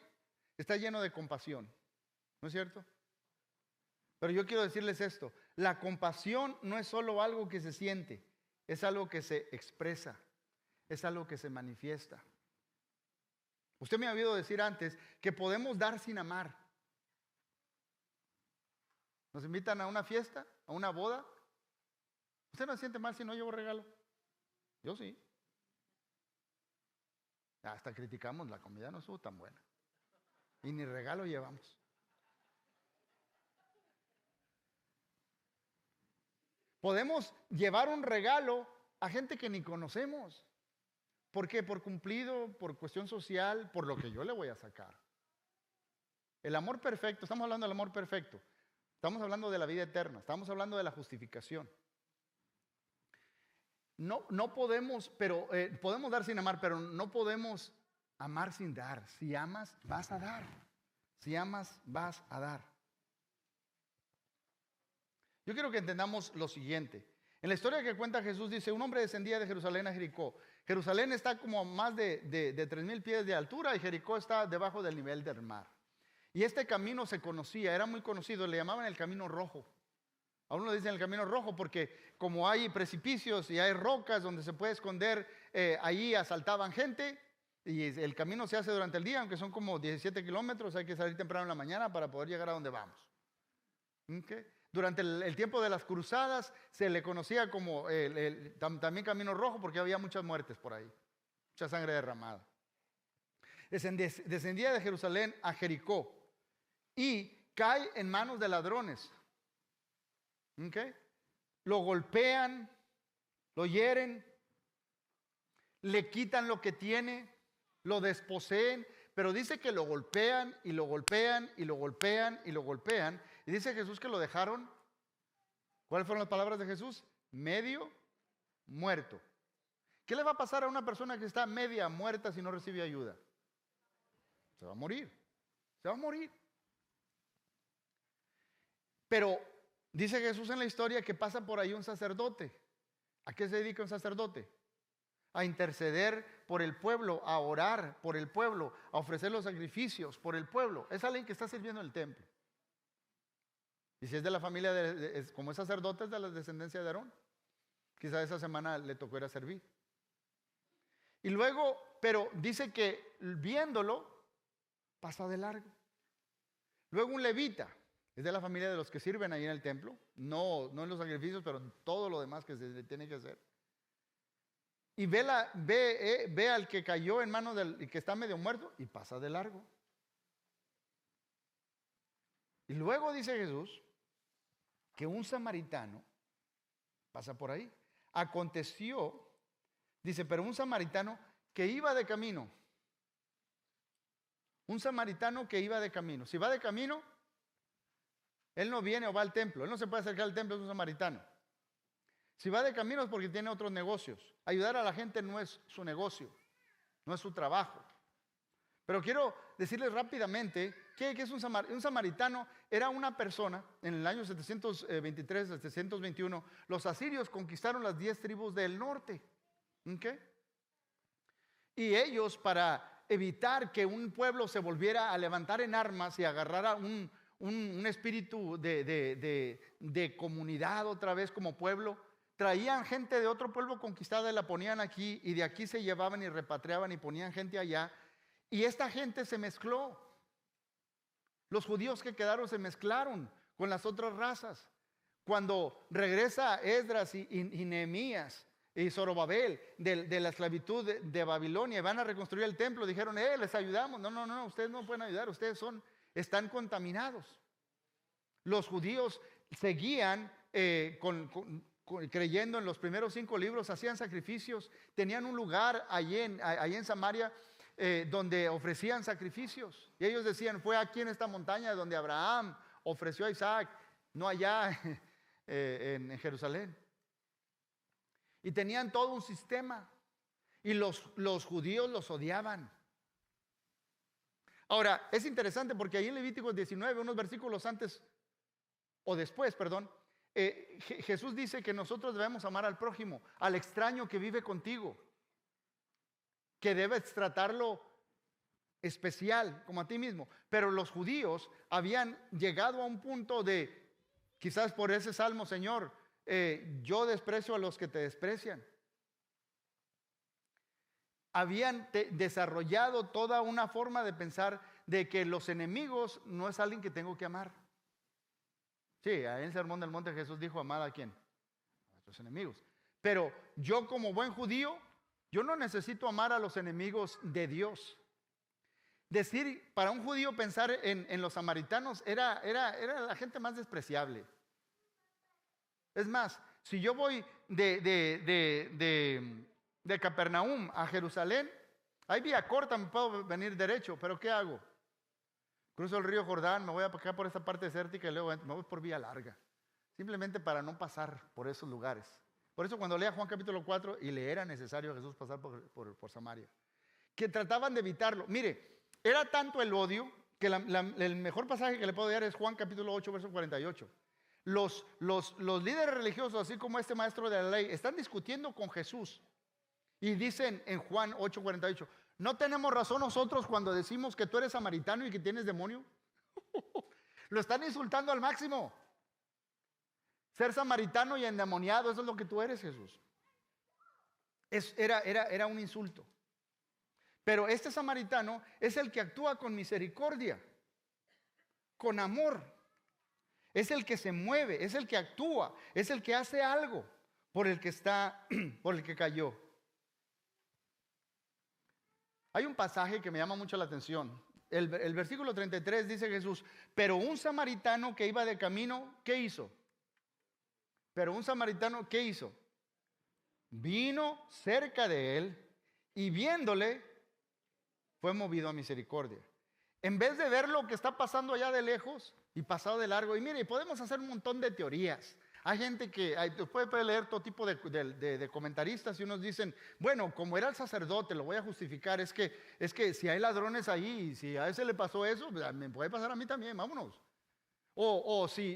está lleno de compasión, ¿no es cierto? Pero yo quiero decirles esto, la compasión no es solo algo que se siente, es algo que se expresa, es algo que se manifiesta. Usted me ha oído decir antes que podemos dar sin amar. Nos invitan a una fiesta, a una boda. ¿Usted no se siente mal si no llevo regalo? Yo sí. Hasta criticamos, la comida no estuvo tan buena. Y ni regalo llevamos. Podemos llevar un regalo a gente que ni conocemos. ¿Por qué? Por cumplido, por cuestión social, por lo que yo le voy a sacar. El amor perfecto, estamos hablando del amor perfecto. Estamos hablando de la vida eterna, estamos hablando de la justificación. No podemos, pero podemos dar sin amar, pero no podemos amar sin dar. Si amas, vas a dar. Si amas, vas a dar. Yo quiero que entendamos lo siguiente. En la historia que cuenta Jesús dice, un hombre descendía de Jerusalén a Jericó. Jerusalén está como a más de 3,000 pies de altura y Jericó está debajo del nivel del mar. Y este camino se conocía, era muy conocido, le llamaban el Camino Rojo. A uno le dicen el Camino Rojo porque como hay precipicios y hay rocas donde se puede esconder, ahí asaltaban gente y el camino se hace durante el día, aunque son como 17 kilómetros, hay que salir temprano en la mañana para poder llegar a donde vamos. ¿Okay? Durante el tiempo de las cruzadas se le conocía como también Camino Rojo porque había muchas muertes por ahí, mucha sangre derramada. Descendía de Jerusalén a Jericó y cae en manos de ladrones. ¿Ok? Lo golpean, lo hieren, le quitan lo que tiene, lo desposeen, pero dice que lo golpean y lo golpean y lo golpean y lo golpean. Y dice Jesús que lo dejaron. ¿Cuáles fueron las palabras de Jesús? Medio muerto. ¿Qué le va a pasar a una persona que está media muerta si no recibe ayuda? Se va a morir. Se va a morir. Pero dice Jesús en la historia que pasa por ahí un sacerdote. ¿A qué se dedica un sacerdote? A interceder por el pueblo, a orar por el pueblo, a ofrecer los sacrificios por el pueblo. Es alguien que está sirviendo en el templo. Y si es de la familia, como es sacerdote, es de la descendencia de Aarón. Quizá esa semana le tocó ir a servir. Y luego, pero dice que viéndolo, pasa de largo. Luego un levita, es de la familia de los que sirven ahí en el templo, no en los sacrificios, pero en todo lo demás que se tiene que hacer. Y ve al que cayó en manos del que está medio muerto y pasa de largo. Y luego dice Jesús que un samaritano pasa por ahí. Aconteció, dice, pero un samaritano que iba de camino. Un samaritano que iba de camino. Si va de camino, él no viene o va al templo. Él no se puede acercar al templo, es un samaritano. Si va de camino es porque tiene otros negocios. Ayudar a la gente no es su negocio, no es su trabajo. Pero quiero decirles rápidamente que es un samaritano. Era una persona, en el año 723, 721, los asirios conquistaron las 10 tribus del norte. ¿Okay? Y ellos, para evitar que un pueblo se volviera a levantar en armas y agarrara un espíritu de comunidad otra vez como pueblo, traían gente de otro pueblo conquistada y la ponían aquí, y de aquí se llevaban y repatriaban y ponían gente allá, y esta gente se mezcló. Los judíos que quedaron se mezclaron con las otras razas. Cuando regresa Esdras y Nehemías y Zorobabel de la esclavitud de Babilonia y van a reconstruir el templo, dijeron, les ayudamos. No, ustedes no pueden ayudar, ustedes están contaminados. Los judíos seguían creyendo en los primeros 5 libros, hacían sacrificios, tenían un lugar allí en Samaria donde ofrecían sacrificios. Y ellos decían, fue aquí en esta montaña donde Abraham ofreció a Isaac, no allá en Jerusalén. Y tenían todo un sistema. Y los judíos los odiaban. Ahora, es interesante porque ahí en Levíticos 19, unos versículos antes o después, perdón, Jesús dice que nosotros debemos amar al prójimo, al extraño que vive contigo, que debes tratarlo especial como a ti mismo. Pero los judíos habían llegado a un punto de, quizás por ese salmo, Señor, yo desprecio a los que te desprecian. Habían desarrollado toda una forma de pensar de que los enemigos no es alguien que tengo que amar. Sí, en el Sermón del Monte Jesús dijo, amad ¿a quién? A nuestros enemigos. Pero yo como buen judío, yo no necesito amar a los enemigos de Dios. Decir, para un judío pensar en los samaritanos era la gente más despreciable. Es más, si yo voy de Capernaum a Jerusalén, hay vía corta, me puedo venir derecho, pero ¿qué hago? Cruzo el río Jordán, me voy acá por esta parte desértica y luego me voy por vía larga, simplemente para no pasar por esos lugares. Por eso cuando lea Juan capítulo 4, y le era necesario a Jesús pasar por Samaria, que trataban de evitarlo. Mire, era tanto el odio que el mejor pasaje que le puedo dar es Juan capítulo 8, verso 48. Los líderes religiosos, así como este maestro de la ley, están discutiendo con Jesús. Y dicen en Juan 8:48, ¿no tenemos razón nosotros cuando decimos que tú eres samaritano y que tienes demonio? Lo están insultando al máximo. Ser samaritano y endemoniado, eso es lo que tú eres, Jesús. Era un insulto. Pero este samaritano es el que actúa con misericordia, con amor. Es el que se mueve, es el que actúa, es el que hace algo por el que cayó. Hay un pasaje que me llama mucho la atención. El versículo 33 dice Jesús, pero un samaritano que iba de camino, ¿qué hizo? Pero un samaritano, ¿qué hizo? Vino cerca de él y viéndole, fue movido a misericordia. En vez de ver lo que está pasando allá de lejos y pasado de largo. Y mire, podemos hacer un montón de teorías. Hay gente que puede leer todo tipo de comentaristas y unos dicen, bueno, como era el sacerdote, lo voy a justificar, es que si hay ladrones ahí y si a ese le pasó eso, me puede pasar a mí también, vámonos. O si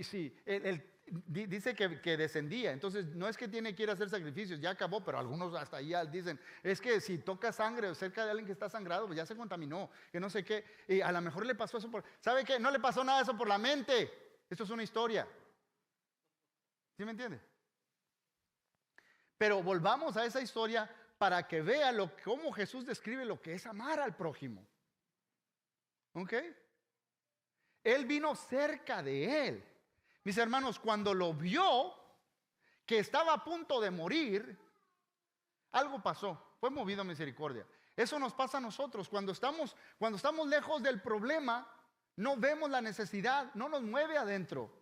dice que descendía, entonces no es que tiene que ir a hacer sacrificios, ya acabó, pero algunos hasta ahí dicen, es que si toca sangre cerca de alguien que está sangrado, pues ya se contaminó, que no sé qué, y a lo mejor le pasó eso ¿sabe qué? No le pasó nada de eso por la mente, esto es una historia. ¿Sí me entiende? Pero volvamos a esa historia para que vea cómo Jesús describe lo que es amar al prójimo. ¿Ok? Él vino cerca de él. Mis hermanos, cuando lo vio, que estaba a punto de morir, algo pasó. Fue movido a misericordia. Eso nos pasa a nosotros. Cuando estamos lejos del problema, no vemos la necesidad, no nos mueve adentro.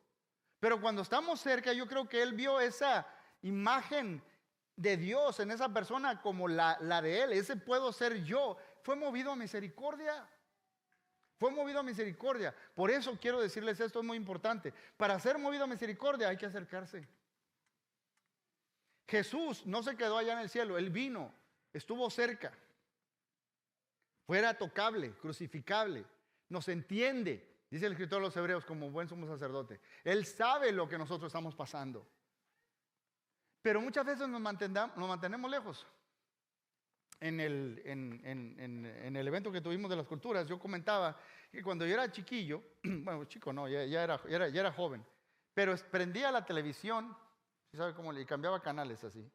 Pero cuando estamos cerca, yo creo que él vio esa imagen de Dios en esa persona como la de él. Ese puedo ser yo. Fue movido a misericordia. Fue movido a misericordia. Por eso quiero decirles esto, es muy importante. Para ser movido a misericordia hay que acercarse. Jesús no se quedó allá en el cielo. Él vino, estuvo cerca. Fuera tocable, crucificable. Nos entiende. Dice el escritor de los Hebreos, como buen sumo sacerdote. Él sabe lo que nosotros estamos pasando. Pero muchas veces nos mantenemos lejos. En el evento que tuvimos de las culturas, yo comentaba que cuando yo era chiquillo, bueno, chico no, ya era joven, pero prendía la televisión, ¿sí sabe cómo? Y cambiaba canales así.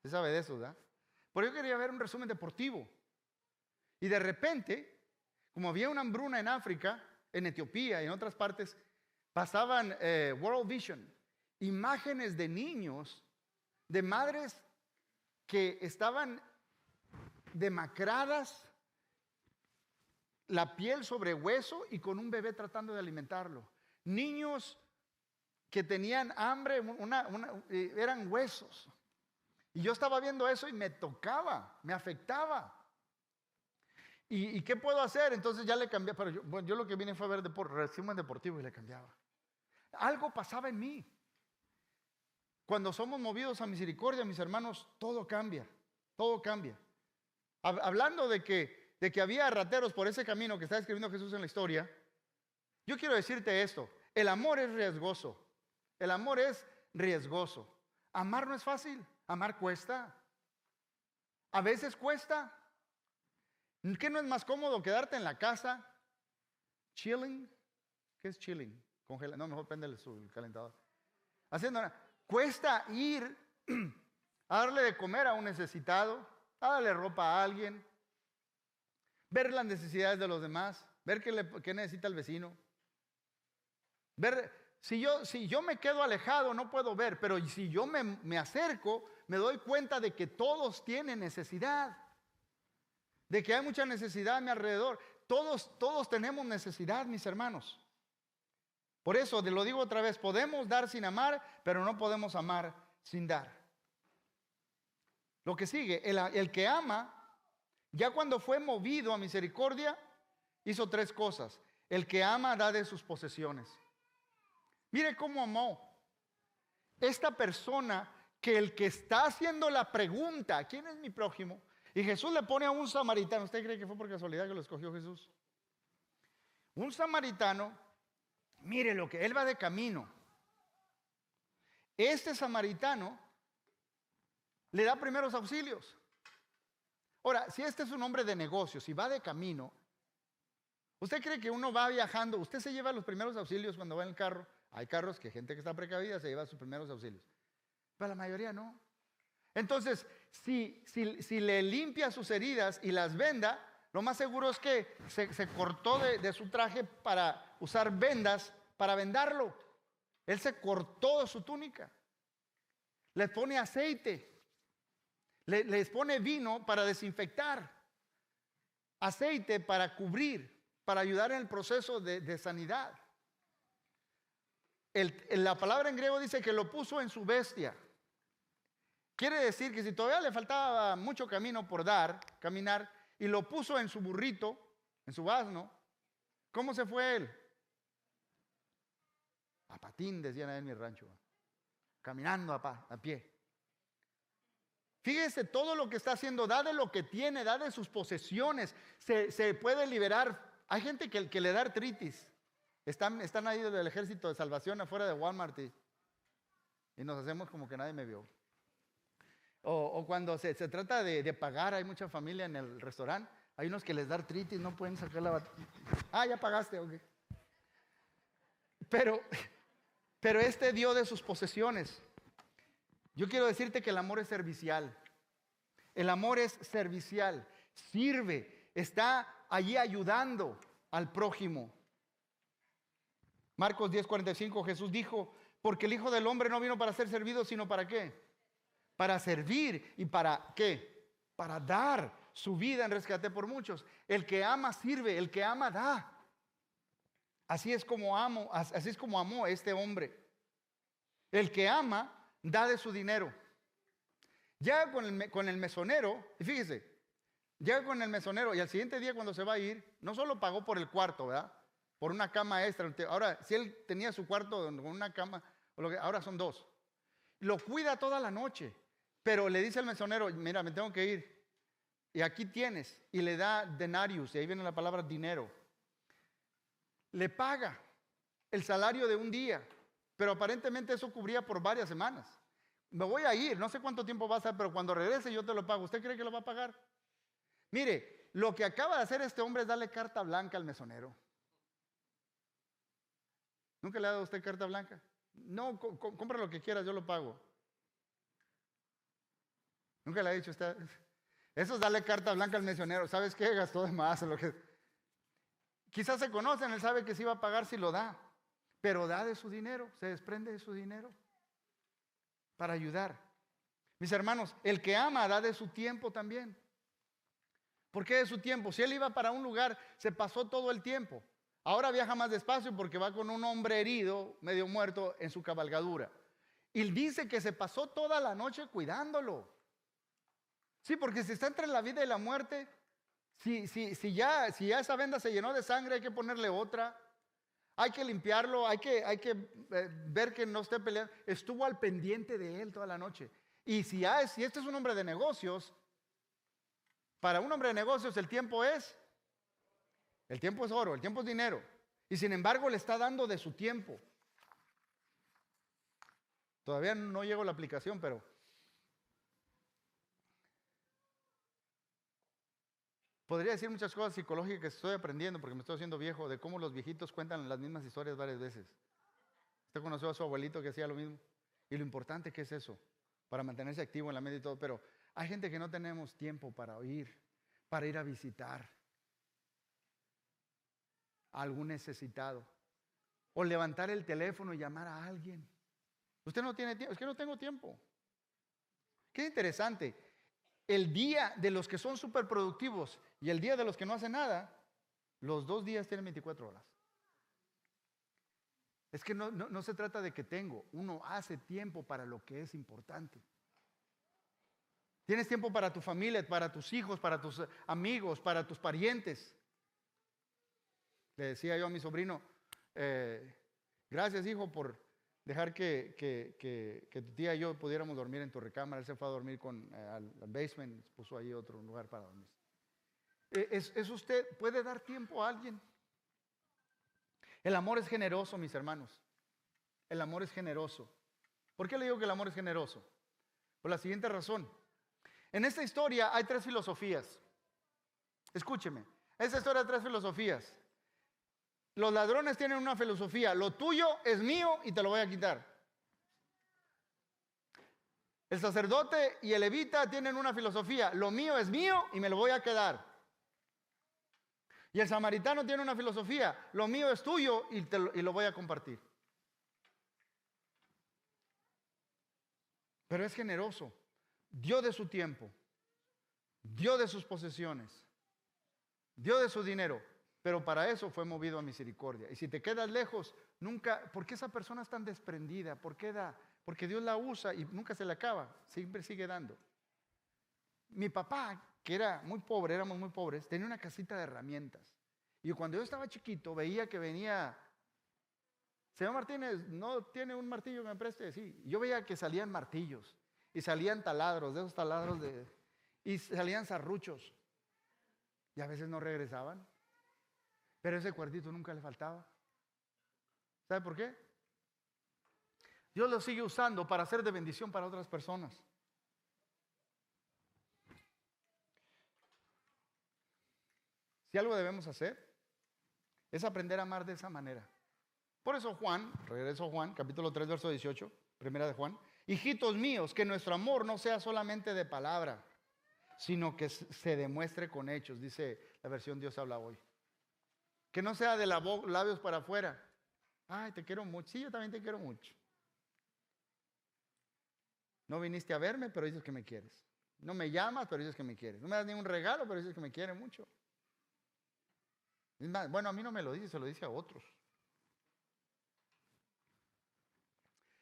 ¿Sí sabe de eso, verdad? Pero yo quería ver un resumen deportivo. Y de repente, como había una hambruna en África, en Etiopía y en otras partes, pasaban World Vision, imágenes de niños, de madres que estaban demacradas, la piel sobre hueso y con un bebé tratando de alimentarlo. Niños que tenían hambre, eran huesos. Y yo estaba viendo eso y me tocaba, me afectaba. ¿Y qué puedo hacer? Entonces ya le cambié, pero yo lo que vine fue a ver resumen deportivo y le cambiaba. Algo pasaba en mí. Cuando somos movidos a misericordia, mis hermanos, todo cambia, todo cambia. Hablando de que había rateros por ese camino que está escribiendo Jesús en la historia, yo quiero decirte esto, el amor es riesgoso, el amor es riesgoso. Amar no es fácil, amar cuesta, a veces cuesta. ¿Qué no es más cómodo quedarte en la casa, chilling? ¿Qué es chilling? No, mejor prende el calentador. Haciendo nada. Cuesta ir a darle de comer a un necesitado, a darle ropa a alguien, ver las necesidades de los demás, ver qué necesita el vecino. Si yo me quedo alejado no puedo ver, pero si yo me acerco, me doy cuenta de que todos tienen necesidad, de que hay mucha necesidad a mi alrededor. Todos tenemos necesidad, mis hermanos. Por eso, lo digo otra vez, podemos dar sin amar, pero no podemos amar sin dar. Lo que sigue, el que ama, ya cuando fue movido a misericordia, hizo 3 cosas. El que ama da de sus posesiones. Mire cómo amó esta persona, que el que está haciendo la pregunta, ¿quién es mi prójimo? Y Jesús le pone a un samaritano. ¿Usted cree que fue por casualidad que lo escogió Jesús? Un samaritano, mire lo que él va de camino. Este samaritano le da primeros auxilios. Ahora, si este es un hombre de negocios y va de camino, ¿usted cree que uno va viajando? ¿Usted se lleva los primeros auxilios cuando va en el carro? Hay carros que gente que está precavida se lleva sus primeros auxilios, pero la mayoría no. Entonces, si le limpia sus heridas y las venda, lo más seguro es que se cortó de su traje para usar vendas para vendarlo. Él se cortó su túnica. Les pone aceite. Les pone vino para desinfectar. Aceite para cubrir, para ayudar en el proceso de sanidad. La palabra en griego dice que lo puso en su bestia. Quiere decir que si todavía le faltaba mucho camino por caminar, y lo puso en su burrito, en su asno, ¿cómo se fue él? A patín, decían ahí en mi rancho, caminando a pie. Fíjese todo lo que está haciendo, da de lo que tiene, da de sus posesiones, se puede liberar. Hay gente que le da artritis, están ahí del Ejército de Salvación afuera de Walmart y nos hacemos como que nadie me vio. O cuando se trata de pagar, hay mucha familia en el restaurante, hay unos que les da artritis, no pueden sacar la batería. Ya pagaste, ok. Pero este dio de sus posesiones. Yo quiero decirte que el amor es servicial. El amor es servicial, sirve, está allí ayudando al prójimo. Marcos 10:45, Jesús dijo, porque el Hijo del Hombre no vino para ser servido, sino ¿para qué? Para servir. ¿Y para qué? Para dar su vida en rescate por muchos. El que ama sirve, el que ama da. Así es como amó este hombre. El que ama da de su dinero. Llega con el mesonero, y fíjese, llega con el mesonero y al siguiente día cuando se va a ir, no solo pagó por el cuarto, ¿verdad? Por una cama extra. Ahora, si él tenía su cuarto con una cama, ahora son 2. Lo cuida toda la noche, pero le dice al mesonero, mira, me tengo que ir. Y aquí tienes, y le da denarius, y ahí viene la palabra dinero. Le paga el salario de un día, pero aparentemente eso cubría por varias semanas. Me voy a ir, no sé cuánto tiempo va a estar, pero cuando regrese yo te lo pago. ¿Usted cree que lo va a pagar? Mire, lo que acaba de hacer este hombre es darle carta blanca al mesonero. ¿Nunca le ha dado a usted carta blanca? No, compra lo que quieras, yo lo pago. ¿Nunca le ha dicho usted? Eso es darle carta blanca al mesonero. ¿Sabes qué? Gastó de más. Quizás se conocen, él sabe que sí va a pagar si lo da. Pero da de su dinero, se desprende de su dinero para ayudar. Mis hermanos, el que ama da de su tiempo también. ¿Por qué de su tiempo? Si él iba para un lugar, se pasó todo el tiempo. Ahora viaja más despacio porque va con un hombre herido, medio muerto, en su cabalgadura. Y dice que se pasó toda la noche cuidándolo. Sí, porque si está entre la vida y la muerte, si ya esa venda se llenó de sangre, hay que ponerle otra. Hay que limpiarlo, hay que ver que no esté peleando. Estuvo al pendiente de él toda la noche. Y si este es un hombre de negocios, para un hombre de negocios el tiempo es oro, el tiempo es dinero. Y sin embargo le está dando de su tiempo. Todavía no llego a la aplicación, pero podría decir muchas cosas psicológicas que estoy aprendiendo porque me estoy haciendo viejo, de cómo los viejitos cuentan las mismas historias varias veces. Usted conoció a su abuelito que hacía lo mismo. Y lo importante que es eso, para mantenerse activo en la mente y todo. Pero hay gente que no tenemos tiempo para oír, para ir a visitar a algún necesitado. O levantar el teléfono y llamar a alguien. Usted no tiene tiempo, es que no tengo tiempo. Qué interesante. El día de los que son súper productivos y el día de los que no hacen nada, los 2 días tienen 24 horas. Es que no se trata de que uno hace tiempo para lo que es importante. Tienes tiempo para tu familia, para tus hijos, para tus amigos, para tus parientes. Le decía yo a mi sobrino, gracias hijo por dejar que tu tía y yo pudiéramos dormir en tu recámara. Él se fue a dormir al basement, puso ahí otro lugar para dormir. Usted puede dar tiempo a alguien. El amor es generoso, mis hermanos. El amor es generoso. ¿Por qué le digo que el amor es generoso? Por la siguiente razón. En esta historia hay 3 filosofías. Escúcheme. En esta historia hay 3 filosofías. Los ladrones tienen una filosofía: lo tuyo es mío y te lo voy a quitar. El sacerdote y el levita tienen una filosofía: lo mío es mío y me lo voy a quedar. Y el samaritano tiene una filosofía: lo mío es tuyo y lo voy a compartir. Pero es generoso. Dio de su tiempo, dio de sus posesiones, dio de su dinero. Pero para eso fue movido a misericordia. Y si te quedas lejos, nunca, ¿por qué esa persona es tan desprendida? ¿Por qué da? Porque Dios la usa y nunca se le acaba, siempre sigue dando. Mi papá, que era muy pobre, éramos muy pobres, tenía una casita de herramientas. Y cuando yo estaba chiquito, veía que venía, señor Martínez, ¿no tiene un martillo que me preste? Sí. Yo veía que salían martillos y salían taladros, de esos taladros y salían serruchos. Y a veces no regresaban. Pero ese cuartito nunca le faltaba. ¿Sabe por qué? Dios lo sigue usando para hacer de bendición para otras personas. Si algo debemos hacer, es aprender a amar de esa manera. Por eso Juan, regreso a Juan, capítulo 3, verso 18, primera de Juan. Hijitos míos, que nuestro amor no sea solamente de palabra, sino que se demuestre con hechos, dice la versión Dios habla hoy. Que no sea de labios para afuera. Ay, te quiero mucho. Sí, yo también te quiero mucho. No viniste a verme, pero dices que me quieres. No me llamas, pero dices que me quieres. No me das ni un regalo, pero dices que me quieres mucho. Es más, bueno, a mí no me lo dice, se lo dice a otros.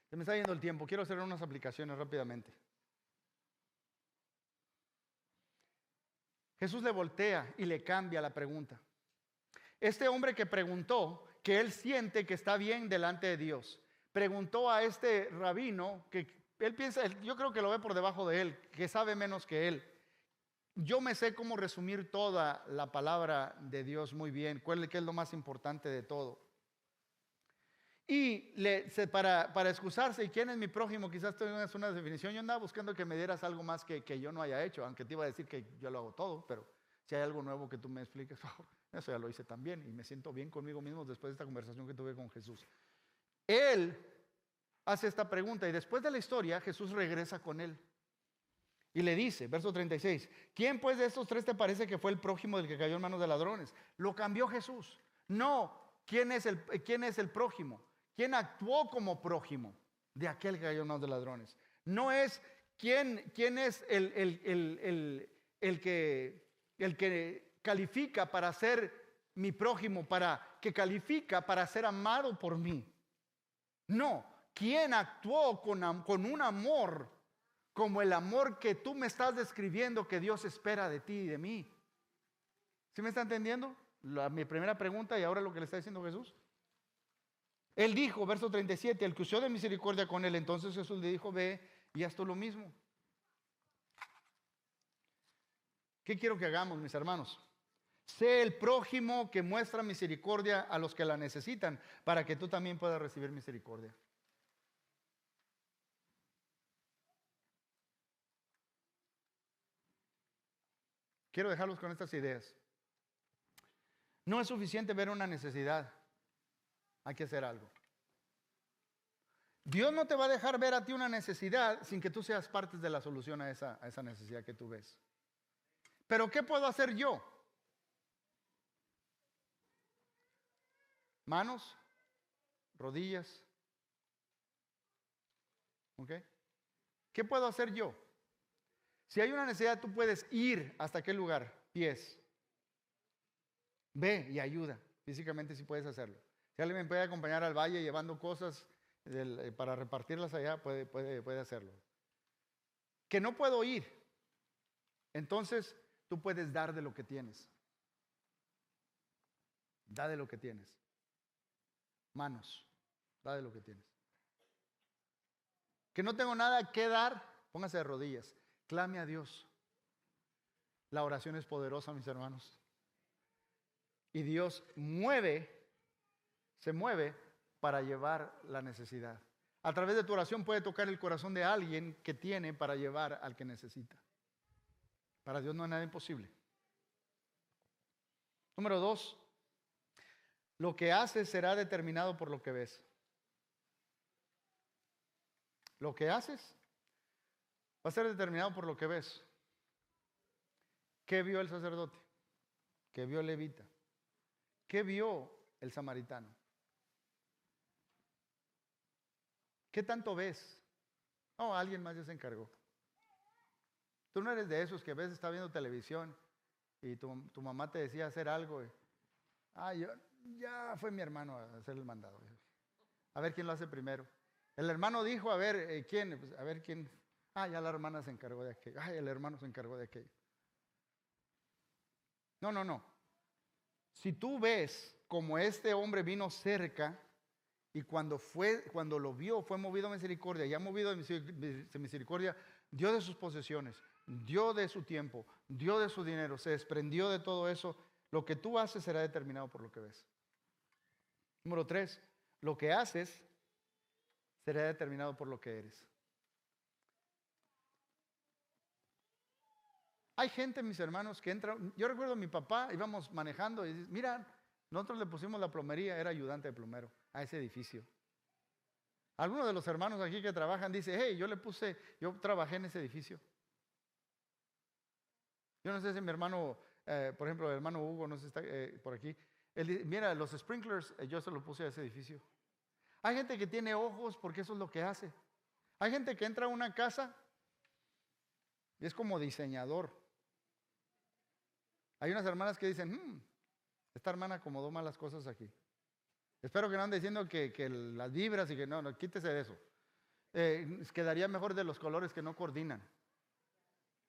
Se me está yendo el tiempo. Quiero hacer unas aplicaciones rápidamente. Jesús le voltea y le cambia la pregunta. Este hombre que preguntó, que él siente que está bien delante de Dios, preguntó a este rabino, que él piensa, yo creo que lo ve por debajo de él, que sabe menos que él. Yo me sé cómo resumir toda la palabra de Dios muy bien, qué es lo más importante de todo. Y para excusarse, ¿y quién es mi prójimo? Quizás tú tengas una definición. Yo andaba buscando que me dieras algo más que yo no haya hecho, aunque te iba a decir que yo lo hago todo, pero si hay algo nuevo que tú me expliques, eso ya lo hice también y me siento bien conmigo mismo después de esta conversación que tuve con Jesús. Él hace esta pregunta y después de la historia Jesús regresa con él y le dice, verso 36, ¿quién pues de estos tres te parece que fue el prójimo del que cayó en manos de ladrones? Lo cambió Jesús. No, ¿quién es el prójimo? ¿Quién actuó como prójimo de aquel que cayó en manos de ladrones? No es quién es el que califica para ser mi prójimo, que califica para ser amado por mí. No, ¿quién actuó con un amor como el amor que tú me estás describiendo que Dios espera de ti y de mí? ¿Sí me está entendiendo? Mi primera pregunta y ahora lo que le está diciendo Jesús. Él dijo, verso 37, el que usó de misericordia con él, entonces Jesús le dijo, ve y haz tú lo mismo. ¿Qué quiero que hagamos, mis hermanos? Sé el prójimo que muestra misericordia a los que la necesitan, para que tú también puedas recibir misericordia. Quiero dejarlos con estas ideas. No es suficiente ver una necesidad, hay que hacer algo. Dios no te va a dejar ver a ti una necesidad sin que tú seas parte de la solución a esa necesidad que tú ves. Pero ¿qué puedo hacer yo? Manos, rodillas. ¿Ok? ¿Qué puedo hacer yo? Si hay una necesidad, tú puedes ir hasta aquel lugar, pies. Ve y ayuda. Físicamente sí puedes hacerlo. Si alguien me puede acompañar al valle llevando cosas para repartirlas allá, puede hacerlo. Que no puedo ir. Entonces, tú puedes dar de lo que tienes. Da de lo que tienes. Manos, da de lo que tienes. Que no tengo nada que dar, póngase de rodillas. Clame a Dios. La oración es poderosa, mis hermanos. Y Dios se mueve para llevar la necesidad. A través de tu oración puede tocar el corazón de alguien que tiene para llevar al que necesita. Para Dios no hay nada imposible. Número 2, lo que haces será determinado por lo que ves. Lo que haces va a ser determinado por lo que ves. ¿Qué vio el sacerdote? ¿Qué vio el levita? ¿Qué vio el samaritano? ¿Qué tanto ves? No, alguien más ya se encargó. Tú no eres de esos que a veces está viendo televisión y tu mamá te decía hacer algo. Ya fue mi hermano a hacer el mandado. A ver quién lo hace primero. El hermano dijo, a ver, ¿quién? Pues, a ver quién. Ah, ya la hermana se encargó de aquello. Ay, el hermano se encargó de aquello. No, no, no. Si tú ves como este hombre vino cerca y cuando lo vio, fue movido a misericordia, ya movido de misericordia, dio de sus posesiones, dio de su tiempo, dio de su dinero, se desprendió de todo eso. Lo que tú haces será determinado por lo que ves. Número 3, lo que haces será determinado por lo que eres. Hay gente, mis hermanos, que entra. Yo recuerdo a mi papá, íbamos manejando y dice, mira, nosotros le pusimos la plomería, era ayudante de plomero a ese edificio. Algunos de los hermanos aquí que trabajan dice, hey, yo trabajé en ese edificio. Yo no sé si mi hermano, por ejemplo, el hermano Hugo, no sé si está por aquí. Él dice, mira, los sprinklers, yo se los puse a ese edificio. Hay gente que tiene ojos porque eso es lo que hace. Hay gente que entra a una casa y es como diseñador. Hay unas hermanas que dicen, esta hermana acomodó mal las cosas aquí. Espero que no ande diciendo que las vibras y que no, quítese de eso. Quedaría mejor de los colores que no coordinan.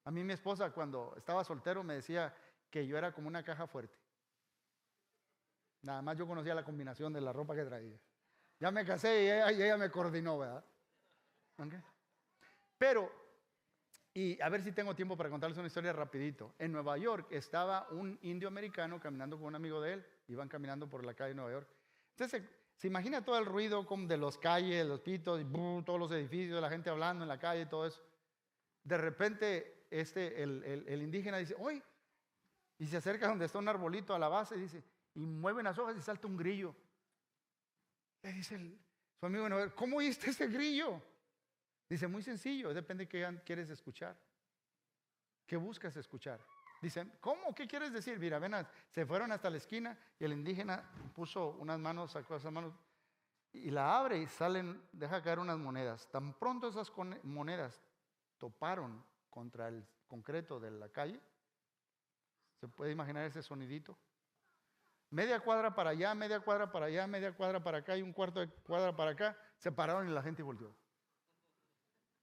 A mí mi esposa cuando estaba soltero me decía que yo era como una caja fuerte. Nada más yo conocía la combinación de la ropa que traía. Ya me casé y ella me coordinó, ¿verdad? ¿Okay? Pero, y a ver si tengo tiempo para contarles una historia rapidito. En Nueva York estaba un indio americano caminando con un amigo de él. Iban caminando por la calle de Nueva York. Entonces, se imagina todo el ruido como de los calles, los pitos, todos los edificios, la gente hablando en la calle y todo eso. De repente, el indígena dice, ¡oye! Y se acerca donde está un arbolito a la base, dice, y mueven las hojas y salta un grillo. Le dice su amigo, ¿cómo oíste ese grillo? Dice, muy sencillo, depende de qué quieres escuchar. ¿Qué buscas escuchar? Dicen, ¿cómo? ¿Qué quieres decir? Mira, se fueron hasta la esquina y el indígena puso unas manos, sacó esas manos y la abre y deja caer unas monedas. Tan pronto esas monedas toparon contra el concreto de la calle, ¿se puede imaginar ese sonidito? Media cuadra para allá, media cuadra para allá, media cuadra para acá y un cuarto de cuadra para acá, se pararon y la gente volteó.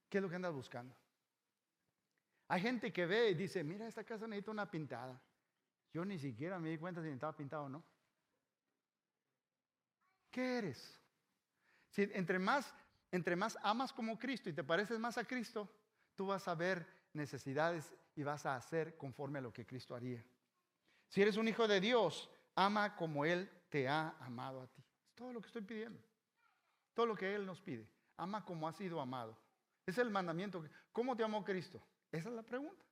¿Qué es lo que andas buscando? Hay gente que ve y dice, mira, esta casa necesita una pintada. Yo ni siquiera me di cuenta si necesitaba pintado o no. ¿Qué eres? Si entre más amas como Cristo y te pareces más a Cristo, tú vas a ver necesidades y vas a hacer conforme a lo que Cristo haría. Si eres un hijo de Dios, ama como Él te ha amado a ti. Es todo lo que estoy pidiendo. Todo lo que Él nos pide. Ama como has sido amado. Ese es el mandamiento. ¿Cómo te amó Cristo? Esa es la pregunta.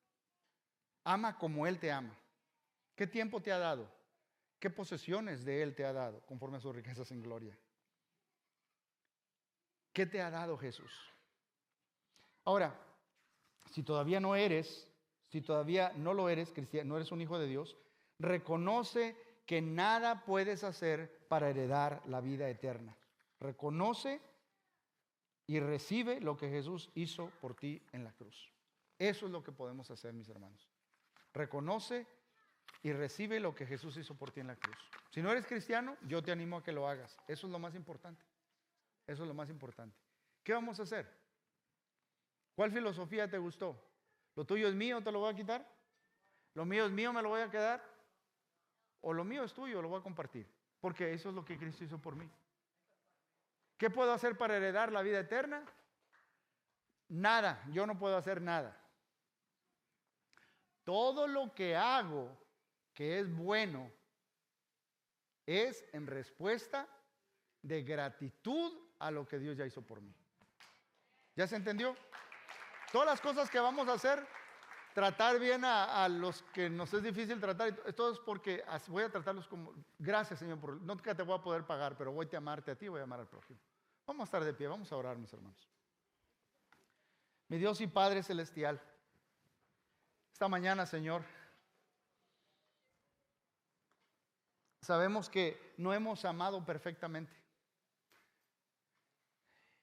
Ama como Él te ama. ¿Qué tiempo te ha dado? ¿Qué posesiones de Él te ha dado conforme a sus riquezas en gloria? ¿Qué te ha dado Jesús? Ahora, si todavía no lo eres cristiano, no eres un hijo de Dios, reconoce que nada puedes hacer para heredar la vida eterna. Reconoce y recibe lo que Jesús hizo por ti en la cruz. Eso es lo que podemos hacer, mis hermanos. Reconoce y recibe lo que Jesús hizo por ti en la cruz. Si no eres cristiano, yo te animo a que lo hagas. Eso es lo más importante. Eso es lo más importante. ¿Qué vamos a hacer? ¿Cuál filosofía te gustó? ¿Lo tuyo es mío, te lo voy a quitar? ¿Lo mío es mío, me lo voy a quedar? ¿O lo mío es tuyo, lo voy a compartir? Porque eso es lo que Cristo hizo por mí. ¿Qué puedo hacer para heredar la vida eterna? Nada, yo no puedo hacer nada. Todo lo que hago que es bueno es en respuesta de gratitud a lo que Dios ya hizo por mí. ¿Ya se entendió? Todas las cosas que vamos a hacer, tratar bien a los que nos es difícil tratar, esto es porque voy a tratarlos como, gracias Señor, no que te voy a poder pagar, pero voy a amarte a ti, voy a amar al prójimo. Vamos a estar de pie, vamos a orar, mis hermanos. Mi Dios y Padre Celestial, esta mañana, Señor, sabemos que no hemos amado perfectamente.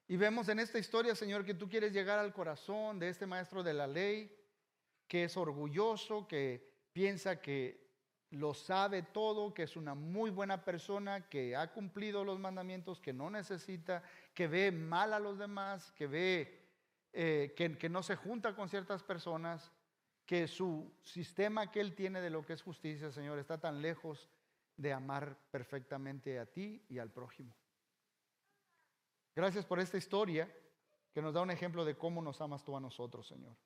Y vemos en esta historia, Señor, que tú quieres llegar al corazón de este maestro de la ley, que es orgulloso, que piensa que lo sabe todo, que es una muy buena persona, que ha cumplido los mandamientos, que no necesita, que ve mal a los demás, que ve que no se junta con ciertas personas, que su sistema que él tiene de lo que es justicia, Señor, está tan lejos de amar perfectamente a ti y al prójimo. Gracias por esta historia que nos da un ejemplo de cómo nos amas tú a nosotros, Señor.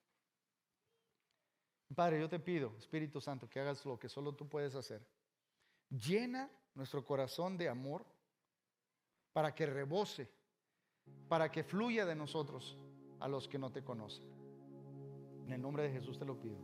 Padre, yo te pido, Espíritu Santo, que hagas lo que solo tú puedes hacer. Llena nuestro corazón de amor para que rebose, para que fluya de nosotros a los que no te conocen. En el nombre de Jesús te lo pido.